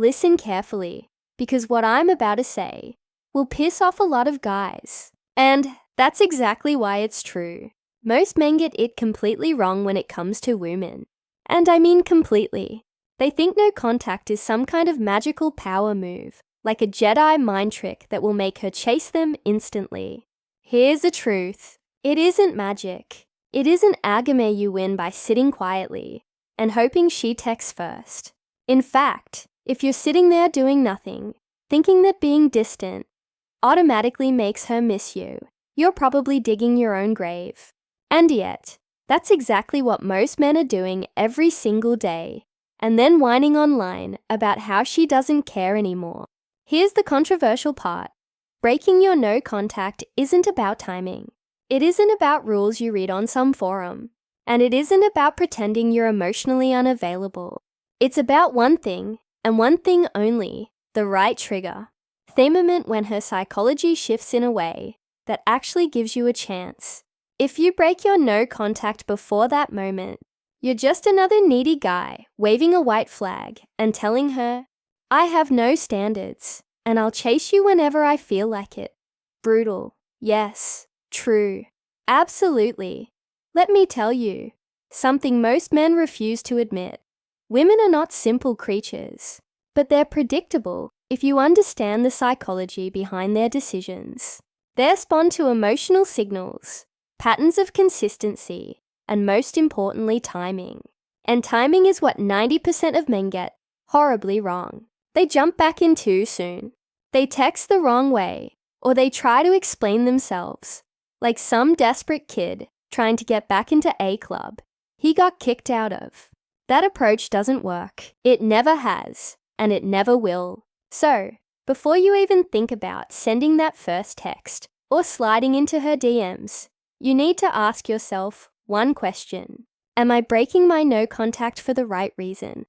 Listen carefully, because what I'm about to say will piss off a lot of guys. And that's exactly why it's true. Most men get it completely wrong when it comes to women. And I mean completely. They think no contact is some kind of magical power move, like a Jedi mind trick that will make her chase them instantly. Here's the truth. It isn't magic. It isn't agame you win by sitting quietly and hoping she texts first. In fact, if you're sitting there doing nothing, thinking that being distant automatically makes her miss you, you're probably digging your own grave. And yet, that's exactly what most men are doing every single day, and then whining online about how she doesn't care anymore. Here's the controversial part. Breaking your no contact isn't about timing. It isn't about rules you read on some forum. And it isn't about pretending you're emotionally unavailable. It's about one thing, and one thing only, the right trigger. The moment when her psychology shifts in a way that actually gives you a chance. If you break your no contact before that moment, you're just another needy guy waving a white flag and telling her, I have no standards, and I'll chase you whenever I feel like it. Brutal. Yes. True. Absolutely. Let me tell you, something most men refuse to admit. Women are not simple creatures, but they're predictable if you understand the psychology behind their decisions. They respond to emotional signals, patterns of consistency, and most importantly, timing. And timing is what 90% of men get horribly wrong. They jump back in too soon. They text the wrong way, or they try to explain themselves, like some desperate kid trying to get back into a club he got kicked out of. That approach doesn't work. It never has, and it never will. So, before you even think about sending that first text or sliding into her DMs, you need to ask yourself one question. Am I breaking my no contact for the right reason?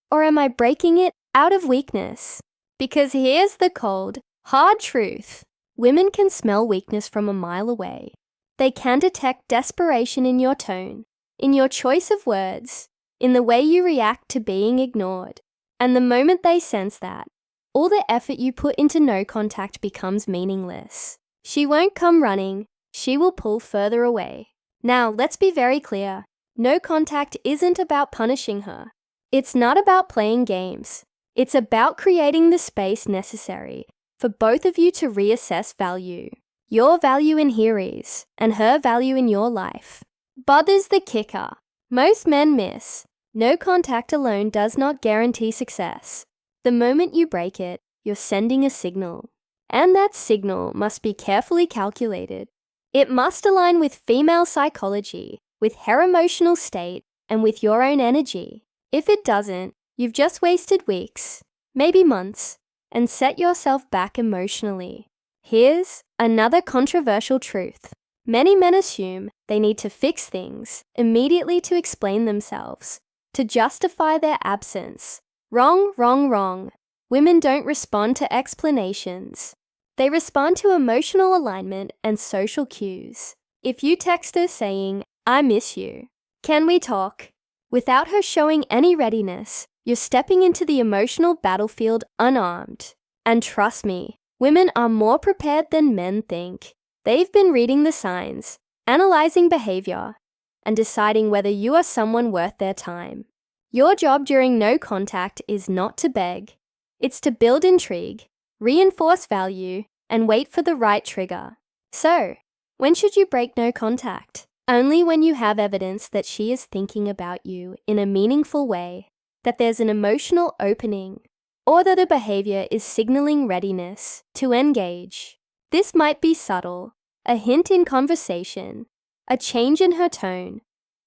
Or am I breaking it out of weakness? Because here's the cold, hard truth. Women can smell weakness from a mile away. They can detect desperation in your tone, in your choice of words, in the way you react to being ignored. And the moment they sense that, all the effort you put into no contact becomes meaningless. She won't come running, she will pull further away. Now, let's be very clear. No contact isn't about punishing her. It's not about playing games. It's about creating the space necessary for both of you to reassess value. Your value in here is, and her value in your life. But there's the kicker. Most men miss. No contact alone does not guarantee success. The moment you break it, you're sending a signal. And that signal must be carefully calculated. It must align with female psychology, with her emotional state, and with your own energy. If it doesn't, you've just wasted weeks, maybe months, and set yourself back emotionally. Here's another controversial truth. Many men assume they need to fix things immediately to explain themselves, to justify their absence. Wrong, wrong, wrong. Women don't respond to explanations. They respond to emotional alignment and social cues. If you text her saying, I miss you, can we talk? Without her showing any readiness, you're stepping into the emotional battlefield unarmed. And trust me, women are more prepared than men think. They've been reading the signs, analyzing behavior, and deciding whether you are someone worth their time. Your job during no contact is not to beg. It's to build intrigue, reinforce value, and wait for the right trigger. So, when should you break no contact? Only when you have evidence that she is thinking about you in a meaningful way, that there's an emotional opening, or that a behavior is signaling readiness to engage. This might be subtle, a hint in conversation, a change in her tone,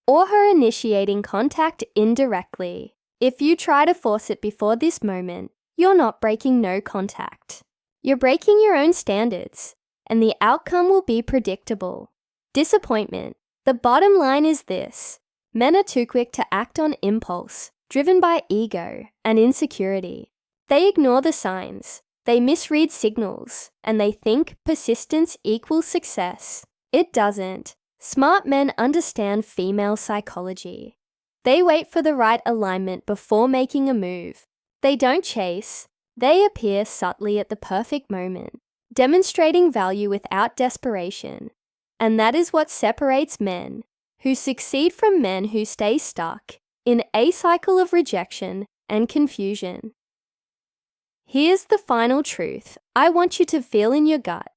or her initiating contact indirectly. If you try to force it before this moment, you're not breaking no contact. You're breaking your own standards, and the outcome will be predictable. Disappointment. The bottom line is this. Men are too quick to act on impulse, driven by ego and insecurity. They ignore the signs, they misread signals, and they think persistence equals success. It doesn't. Smart men understand female psychology. They wait for the right alignment before making a move. They don't chase, they appear subtly at the perfect moment, demonstrating value without desperation. And that is what separates men who succeed from men who stay stuck in a cycle of rejection and confusion. Here's the final truth I want you to feel in your gut.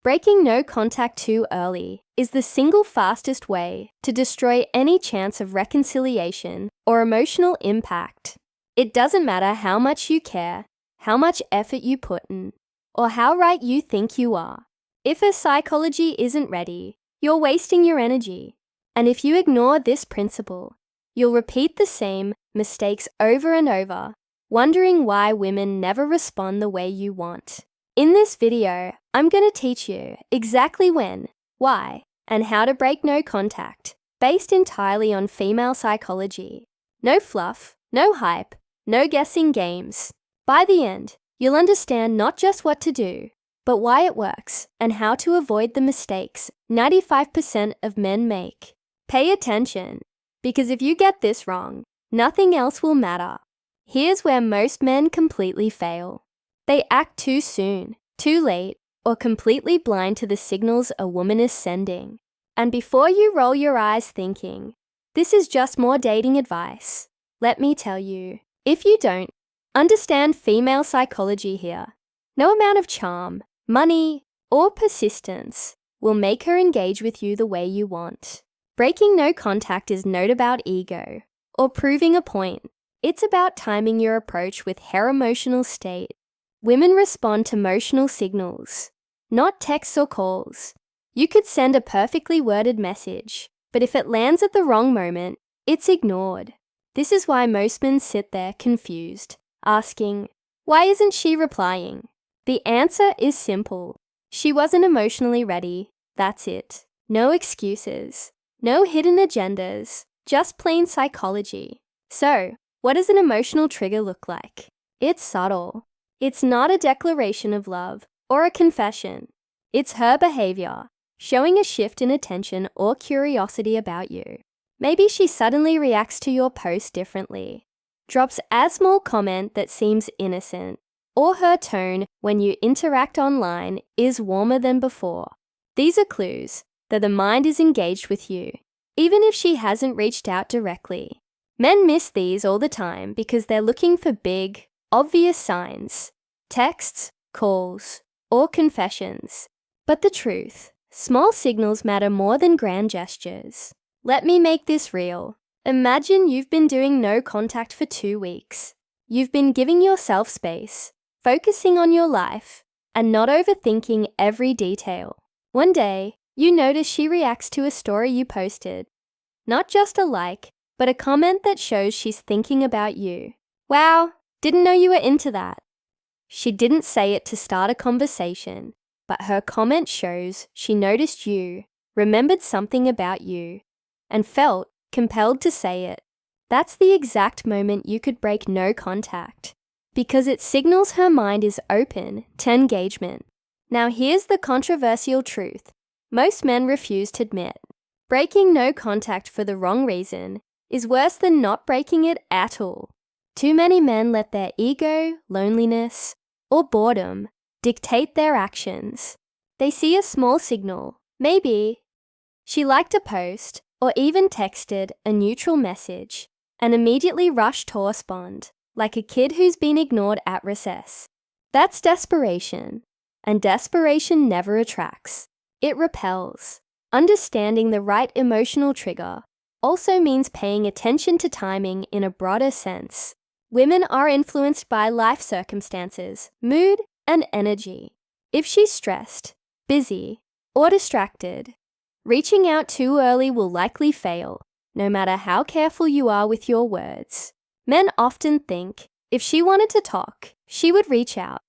Breaking no contact too early is the single fastest way to destroy any chance of reconciliation or emotional impact. It doesn't matter how much you care, how much effort you put in, or how right you think you are. If her psychology isn't ready, you're wasting your energy. And if you ignore this principle, you'll repeat the same mistakes over and over, wondering why women never respond the way you want. In this video, I'm going to teach you exactly when, why, and how to break no contact, based entirely on female psychology. No fluff, no hype, no guessing games. By the end, you'll understand not just what to do, but why it works and how to avoid the mistakes 95% of men make. Pay attention, because if you get this wrong, nothing else will matter. Here's where most men completely fail. They act too soon, too late, or completely blind to the signals a woman is sending. And before you roll your eyes thinking, this is just more dating advice, let me tell you, if you don't understand female psychology here, no amount of charm, money, or persistence will make her engage with you the way you want. Breaking no contact is not about ego or proving a point. It's about timing your approach with her emotional state. Women respond to emotional signals, not texts or calls. You could send a perfectly worded message, but if it lands at the wrong moment, it's ignored. This is why most men sit there confused, asking, why isn't she replying? The answer is simple. She wasn't emotionally ready. That's it. No excuses. No hidden agendas. Just plain psychology. So, what does an emotional trigger look like? It's subtle. It's not a declaration of love or a confession. It's her behavior, showing a shift in attention or curiosity about you. Maybe she suddenly reacts to your post differently, drops a small comment that seems innocent, or her tone when you interact online is warmer than before. These are clues that the mind is engaged with you, even if she hasn't reached out directly. Men miss these all the time because they're looking for big, obvious signs, texts, calls, or confessions. But the truth, small signals matter more than grand gestures. Let me make this real. Imagine you've been doing no contact for 2 weeks. You've been giving yourself space, focusing on your life, and not overthinking every detail. One day, you notice she reacts to a story you posted. Not just a like, but a comment that shows she's thinking about you. Wow, didn't know you were into that. She didn't say it to start a conversation, but her comment shows she noticed you, remembered something about you, and felt compelled to say it. That's the exact moment you could break no contact, because it signals her mind is open to engagement. Now here's the controversial truth most men refuse to admit. Breaking no contact for the wrong reason is worse than not breaking it at all. Too many men let their ego, loneliness, or boredom dictate their actions. They see a small signal, maybe she liked a post or even texted a neutral message, and immediately rush to respond, like a kid who's been ignored at recess. That's desperation, and desperation never attracts. It repels. Understanding the right emotional trigger also means paying attention to timing in a broader sense. Women are influenced by life circumstances, mood, and energy. If she's stressed, busy, or distracted, reaching out too early will likely fail, no matter how careful you are with your words. Men often think if she wanted to talk, she would reach out.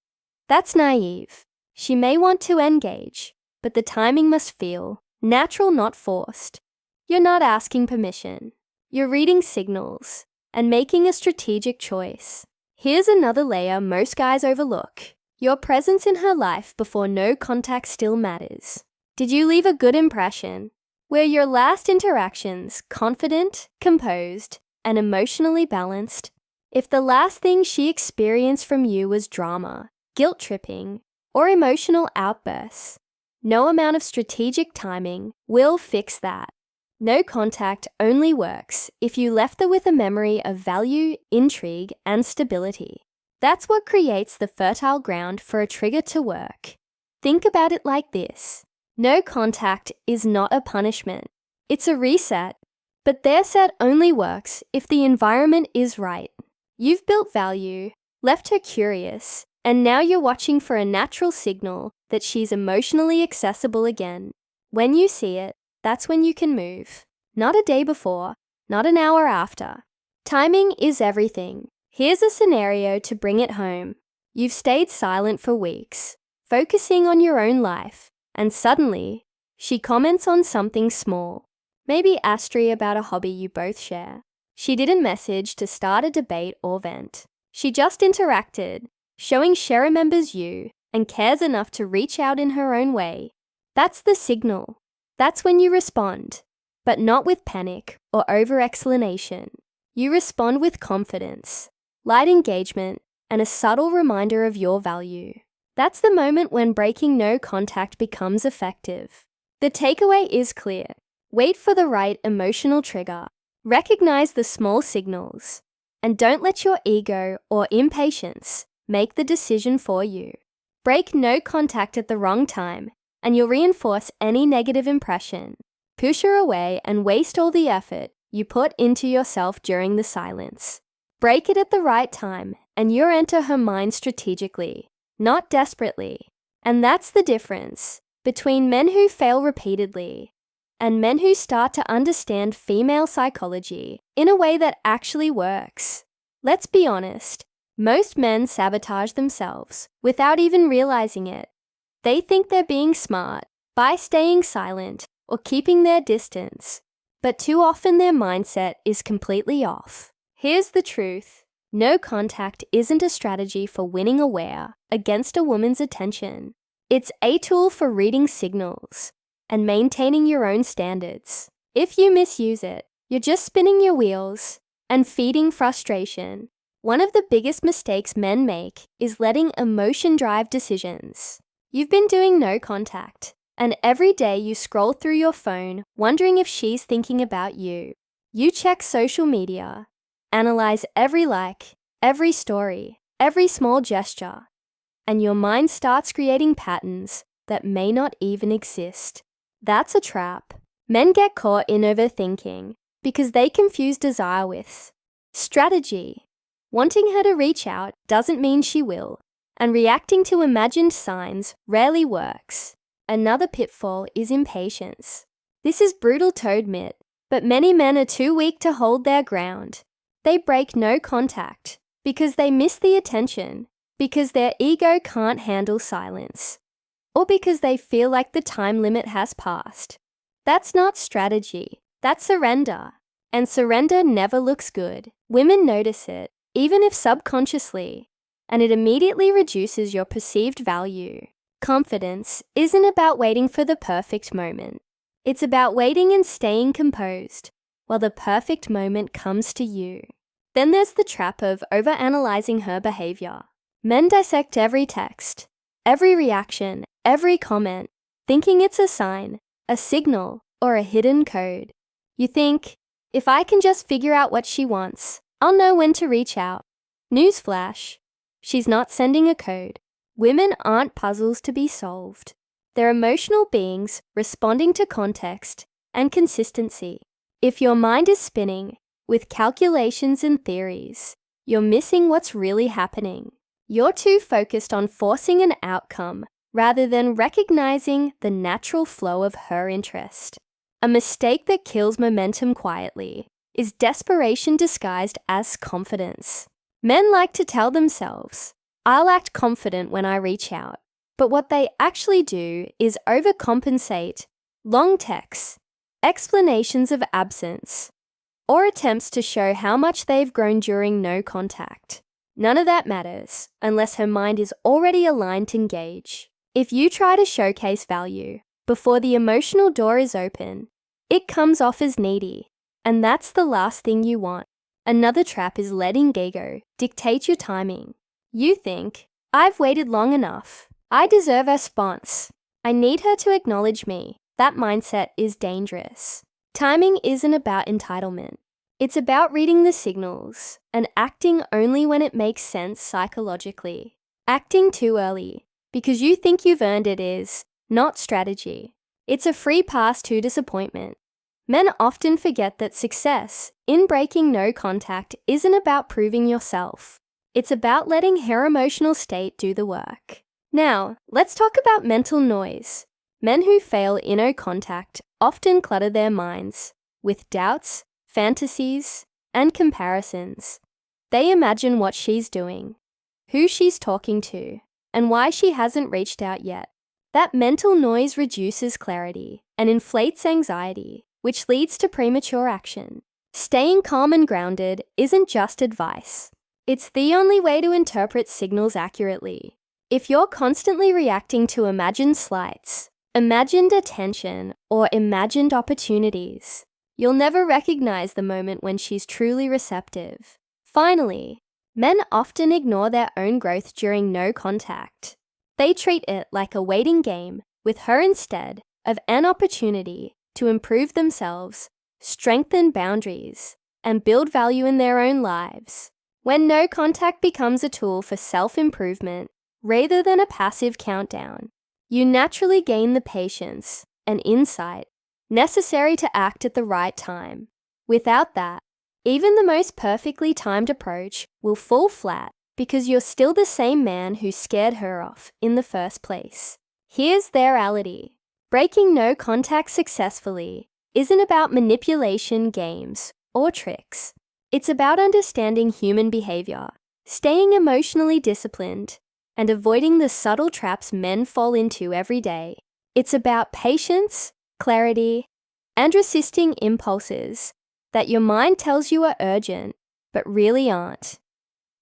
That's naive. She may want to engage, but the timing must feel natural, not forced. You're not asking permission. You're reading signals and making a strategic choice. Here's another layer most guys overlook. Your presence in her life before no contact still matters. Did you leave a good impression? Were your last interactions confident, composed, and emotionally balanced? If the last thing she experienced from you was drama, guilt tripping, or emotional outbursts, no amount of strategic timing will fix that. No contact only works if you left her with a memory of value, intrigue, and stability. That's what creates the fertile ground for a trigger to work. Think about it like this. No contact is not a punishment. It's a reset. But their set only works if the environment is right. You've built value, left her curious, and now you're watching for a natural signal that she's emotionally accessible again. When you see it, that's when you can move. Not a day before, not an hour after. Timing is everything. Here's a scenario to bring it home. You've stayed silent for weeks, focusing on your own life, and suddenly, she comments on something small. Maybe Astri about a hobby you both share. She didn't message to start a debate or vent. She just interacted, showing she remembers you and cares enough to reach out in her own way. That's the signal. That's when you respond, but not with panic or over-explanation. You respond with confidence, light engagement, and a subtle reminder of your value. That's the moment when breaking no contact becomes effective. The takeaway is clear. Wait for the right emotional trigger. Recognize the small signals. And don't let your ego or impatience make the decision for you. Break no contact at the wrong time, and you'll reinforce any negative impression. Push her away and waste all the effort you put into yourself during the silence. Break it at the right time, and you'll enter her mind strategically, not desperately. And that's the difference between men who fail repeatedly and men who start to understand female psychology in a way that actually works. Let's be honest, most men sabotage themselves without even realizing it. They think they're being smart by staying silent or keeping their distance, but too often their mindset is completely off. Here's the truth. No contact isn't a strategy for winning a war against a woman's attention. It's a tool for reading signals and maintaining your own standards. If you misuse it, you're just spinning your wheels and feeding frustration. One of the biggest mistakes men make is letting emotion drive decisions. You've been doing no contact, and every day you scroll through your phone wondering if she's thinking about you. You check social media, analyze every like, every story, every small gesture, and your mind starts creating patterns that may not even exist. That's a trap. Men get caught in overthinking because they confuse desire with strategy. Wanting her to reach out doesn't mean she will, and reacting to imagined signs rarely works. Another pitfall is impatience. This is brutal to admit, but many men are too weak to hold their ground. They break no contact because they miss the attention, because their ego can't handle silence, or because they feel like the time limit has passed. That's not strategy, that's surrender. And surrender never looks good. Women notice it, even if subconsciously, and it immediately reduces your perceived value. Confidence isn't about waiting for the perfect moment. It's about waiting and staying composed while the perfect moment comes to you. Then there's the trap of overanalyzing her behavior. Men dissect every text, every reaction, every comment, thinking it's a sign, a signal, or a hidden code. You think, if I can just figure out what she wants, I'll know when to reach out. Newsflash, she's not sending a code. Women aren't puzzles to be solved. They're emotional beings responding to context and consistency. If your mind is spinning with calculations and theories, you're missing what's really happening. You're too focused on forcing an outcome rather than recognizing the natural flow of her interest. A mistake that kills momentum quietly is desperation disguised as confidence. Men like to tell themselves, I'll act confident when I reach out. But what they actually do is overcompensate long texts, explanations of absence, or attempts to show how much they've grown during no contact. None of that matters unless her mind is already aligned to engage. If you try to showcase value before the emotional door is open, it comes off as needy, and that's the last thing you want. Another trap is letting ego dictate your timing. You think, I've waited long enough. I deserve a response. I need her to acknowledge me. That mindset is dangerous. Timing isn't about entitlement. It's about reading the signals and acting only when it makes sense psychologically. Acting too early because you think you've earned it is not strategy. It's a free pass to disappointment. Men often forget that success in breaking no contact isn't about proving yourself. It's about letting her emotional state do the work. Now, let's talk about mental noise. Men who fail in no contact often clutter their minds with doubts, fantasies, and comparisons. They imagine what she's doing, who she's talking to, and why she hasn't reached out yet. That mental noise reduces clarity and inflates anxiety, which leads to premature action. Staying calm and grounded isn't just advice. It's the only way to interpret signals accurately. If you're constantly reacting to imagined slights, imagined attention, or imagined opportunities, you'll never recognize the moment when she's truly receptive. Finally, men often ignore their own growth during no contact. They treat it like a waiting game with her instead of an opportunity to improve themselves, strengthen boundaries, and build value in their own lives. When no contact becomes a tool for self-improvement rather than a passive countdown, you naturally gain the patience and insight necessary to act at the right time. Without that, even the most perfectly timed approach will fall flat because you're still the same man who scared her off in the first place. Here's the reality. Breaking no contact successfully isn't about manipulation games or tricks. It's about understanding human behavior, staying emotionally disciplined, and avoiding the subtle traps men fall into every day. It's about patience, clarity, and resisting impulses that your mind tells you are urgent, but really aren't.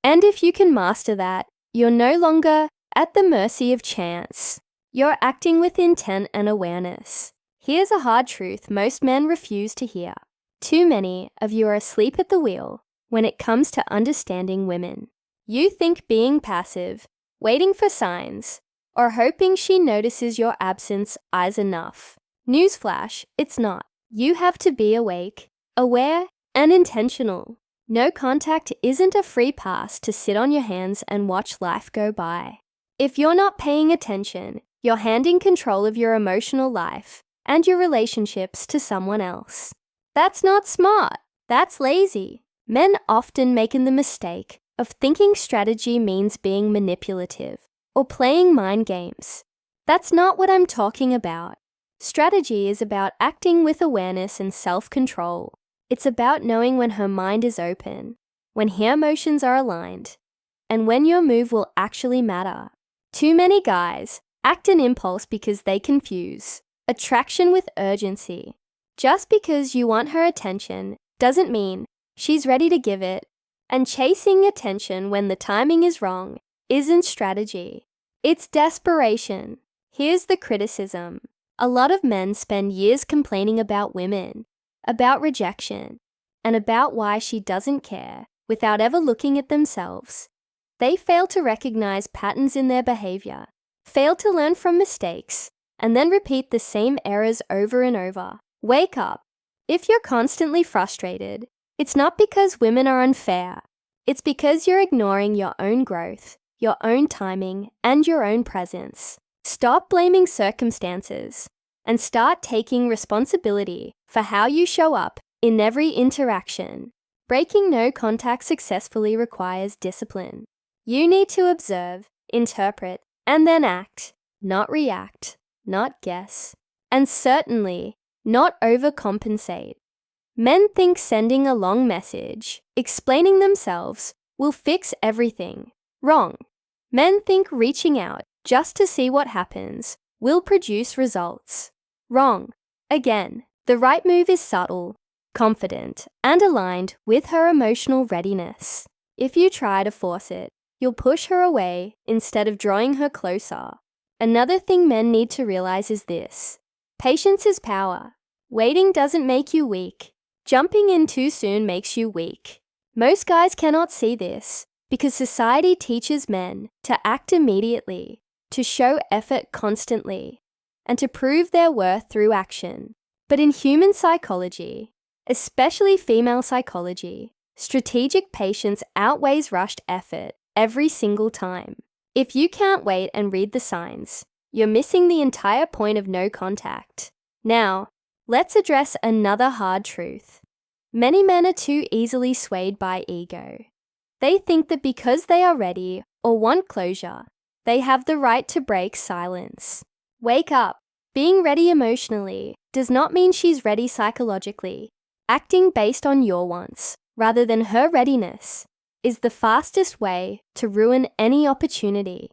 And if you can master that, you're no longer at the mercy of chance. You're acting with intent and awareness. Here's a hard truth most men refuse to hear. Too many of you are asleep at the wheel when it comes to understanding women. You think being passive, waiting for signs, or hoping she notices your absence is enough. Newsflash, it's not. You have to be awake, aware, and intentional. No contact isn't a free pass to sit on your hands and watch life go by. If you're not paying attention, you're handing control of your emotional life and your relationships to someone else. That's not smart. That's lazy. Men often make the mistake of thinking strategy means being manipulative or playing mind games. That's not what I'm talking about. Strategy is about acting with awareness and self-control. It's about knowing when her mind is open, when her emotions are aligned, and when your move will actually matter. Too many guys act in impulse because they confuse attraction with urgency. Just because you want her attention doesn't mean she's ready to give it, and chasing attention when the timing is wrong isn't strategy. It's desperation. Here's the criticism. A lot of men spend years complaining about women, about rejection, and about why she doesn't care without ever looking at themselves. They fail to recognize patterns in their behavior, fail to learn from mistakes, and then repeat the same errors over and over. Wake up. If you're constantly frustrated, it's not because women are unfair. It's because you're ignoring your own growth, your own timing, and your own presence. Stop blaming circumstances and start taking responsibility for how you show up in every interaction. Breaking no contact successfully requires discipline. You need to observe, interpret, and then act, not react, not guess, and certainly not overcompensate. Men think sending a long message, explaining themselves, will fix everything. Wrong. Men think reaching out just to see what happens will produce results. Wrong. Again, the right move is subtle, confident, and aligned with her emotional readiness. If you try to force it, you'll push her away instead of drawing her closer. Another thing men need to realize is this. Patience is power. Waiting doesn't make you weak. Jumping in too soon makes you weak. Most guys cannot see this because society teaches men to act immediately, to show effort constantly, and to prove their worth through action. But in human psychology, especially female psychology, strategic patience outweighs rushed effort every single time. If you can't wait and read the signs, you're missing the entire point of no contact. Now, let's address another hard truth. Many men are too easily swayed by ego. They think that because they are ready or want closure, they have the right to break silence. Wake up. Being ready emotionally does not mean she's ready psychologically. Acting based on your wants, rather than her readiness, is the fastest way to ruin any opportunity.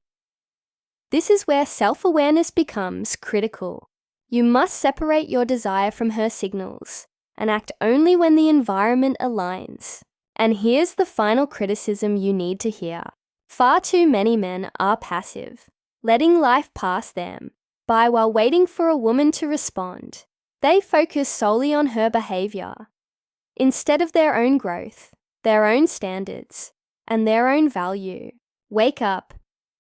This is where self-awareness becomes critical. You must separate your desire from her signals and act only when the environment aligns. And here's the final criticism you need to hear. Far too many men are passive, letting life pass them by while waiting for a woman to respond. They focus solely on her behavior, instead of their own growth, their own standards, and their own value. Wake up.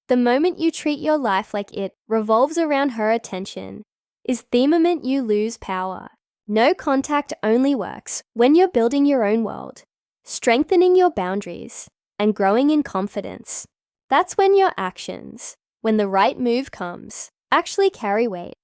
The moment you treat your life like it revolves around her attention is the moment you lose power. No contact only works when you're building your own world, strengthening your boundaries, and growing in confidence. That's when your actions, when the right move comes, actually carry weight.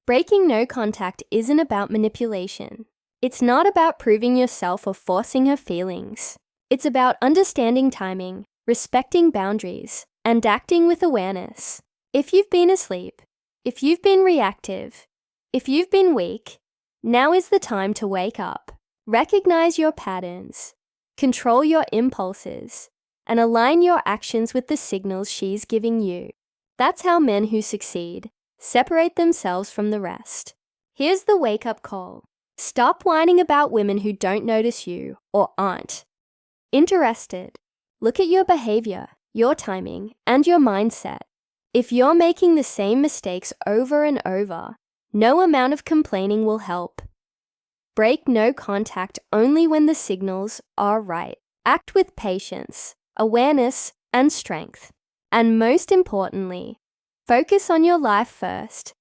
Breaking no contact isn't about manipulation. It's not about proving yourself or forcing her feelings. It's about understanding timing, respecting boundaries, and acting with awareness. If you've been asleep, if you've been reactive, if you've been weak, now is the time to wake up. Recognize your patterns, control your impulses, and align your actions with the signals she's giving you. That's how men who succeed separate themselves from the rest. Here's the wake-up call. Stop whining about women who don't notice you or aren't interested. Look at your behavior, your timing, and your mindset. If you're making the same mistakes over and over, no amount of complaining will help. Break no contact only when the signals are right. Act with patience, awareness, and strength. And most importantly, focus on your life first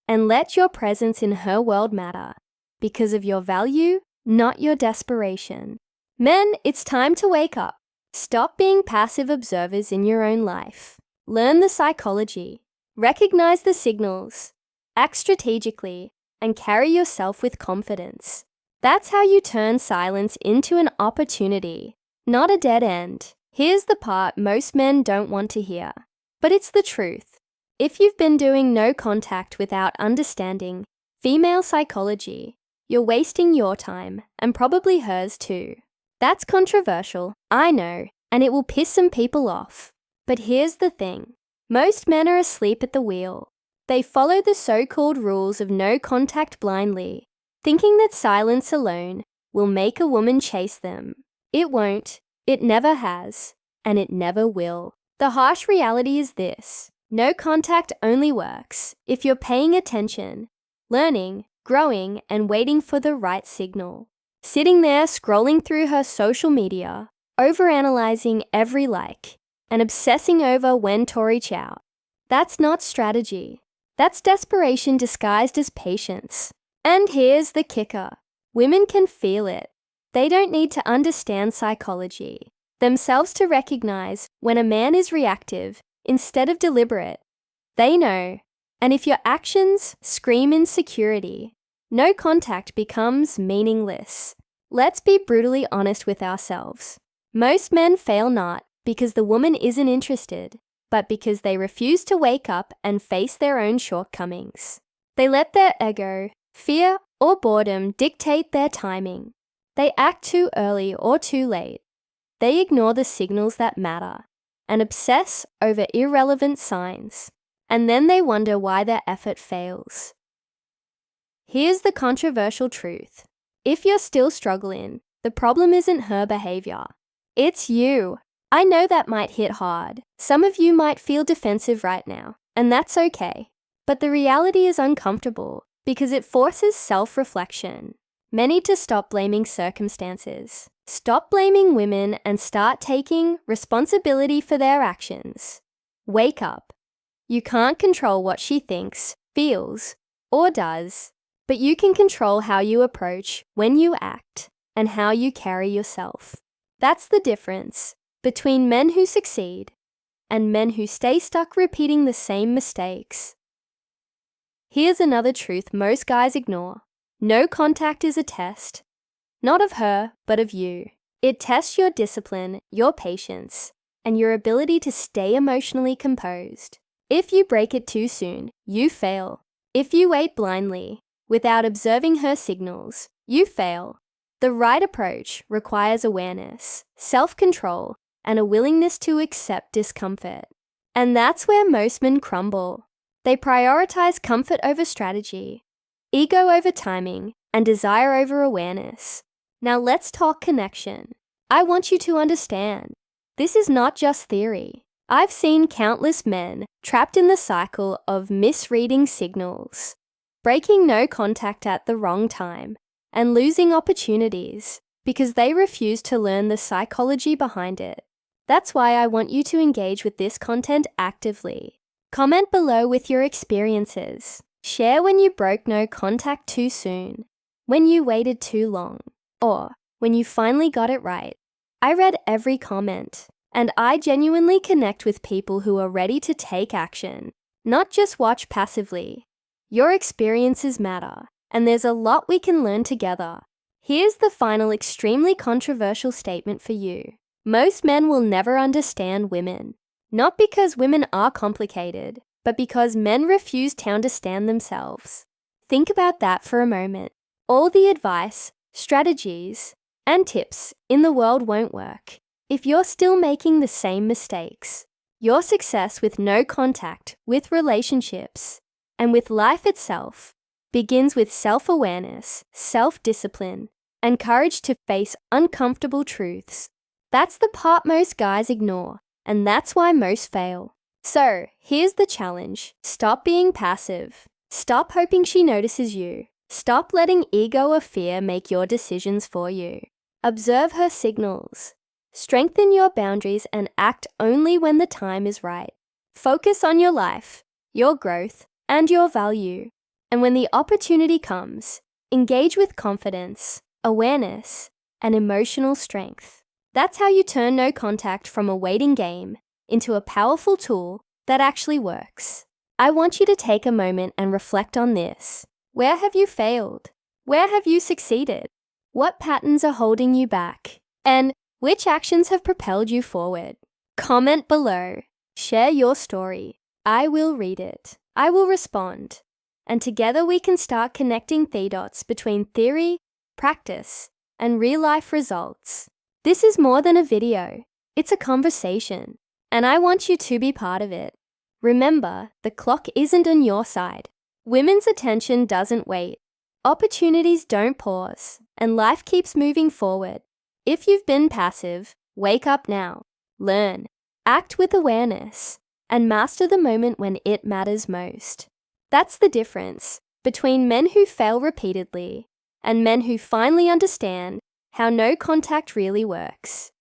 and let your presence in her world matter because of your value, not your desperation. Men, it's time to wake up. Stop being passive observers in your own life. Learn the psychology, recognize the signals, act strategically, and carry yourself with confidence. That's how you turn silence into an opportunity, not a dead end. Here's the part most men don't want to hear, but it's the truth. If you've been doing no contact without understanding female psychology, you're wasting your time and probably hers too. That's controversial, I know, and it will piss some people off. But here's the thing. Most men are asleep at the wheel. They follow the so-called rules of no contact blindly, thinking that silence alone will make a woman chase them. It won't, it never has, and it never will. The harsh reality is this. No contact only works if you're paying attention, learning, growing, and waiting for the right signal. Sitting there scrolling through her social media, overanalyzing every like, and obsessing over when to reach out. That's not strategy. That's desperation disguised as patience. And here's the kicker. Women can feel it. They don't need to understand psychology themselves to recognize when a man is reactive instead of deliberate. They know. And if your actions scream insecurity, no contact becomes meaningless. Let's be brutally honest with ourselves. Most men fail not because the woman isn't interested, but because they refuse to wake up and face their own shortcomings. They let their ego, fear, or boredom dictate their timing. They act too early or too late. They ignore the signals that matter and obsess over irrelevant signs. And then they wonder why their effort fails. Here's the controversial truth. If you're still struggling, the problem isn't her behavior. It's you. I know that might hit hard. Some of you might feel defensive right now, and that's okay. But the reality is uncomfortable because it forces self-reflection. Men need to stop blaming circumstances. Stop blaming women and start taking responsibility for their actions. Wake up. You can't control what she thinks, feels, or does, but you can control how you approach, when you act, and how you carry yourself. That's the difference between men who succeed and men who stay stuck repeating the same mistakes. Here's another truth most guys ignore. No contact is a test. Not of her, but of you. It tests your discipline, your patience, and your ability to stay emotionally composed. If you break it too soon, you fail. If you wait blindly, without observing her signals, you fail. The right approach requires awareness, self-control, and a willingness to accept discomfort. And that's where most men crumble. They prioritize comfort over strategy, ego over timing, and desire over awareness. Now let's talk connection. I want you to understand, this is not just theory. I've seen countless men trapped in the cycle of misreading signals, breaking no contact at the wrong time, and losing opportunities because they refuse to learn the psychology behind it. That's why I want you to engage with this content actively. Comment below with your experiences. Share when you broke no contact too soon, when you waited too long, or when you finally got it right. I read every comment, and I genuinely connect with people who are ready to take action, not just watch passively. Your experiences matter, and there's a lot we can learn together. Here's the final extremely controversial statement for you. Most men will never understand women. Not because women are complicated, but because men refuse to understand themselves. Think about that for a moment. All the advice, strategies, and tips in the world won't work if you're still making the same mistakes. Your success with no contact, with relationships, and with life itself begins with self-awareness, self-discipline, and courage to face uncomfortable truths. That's the part most guys ignore, and that's why most fail. So, here's the challenge. Stop being passive. Stop hoping she notices you. Stop letting ego or fear make your decisions for you. Observe her signals. Strengthen your boundaries and act only when the time is right. Focus on your life, your growth, and your value. And when the opportunity comes, engage with confidence, awareness, and emotional strength. That's how you turn no contact from a waiting game into a powerful tool that actually works. I want you to take a moment and reflect on this. Where have you failed? Where have you succeeded? What patterns are holding you back? And which actions have propelled you forward? Comment below. Share your story. I will read it. I will respond. And together we can start connecting the dots between theory, practice, and real-life results. This is more than a video. It's a conversation. And I want you to be part of it. Remember, the clock isn't on your side. Women's attention doesn't wait. Opportunities don't pause, and life keeps moving forward. If you've been passive, wake up now. Learn, act with awareness, and master the moment when it matters most. That's the difference between men who fail repeatedly and men who finally understand how no contact really works.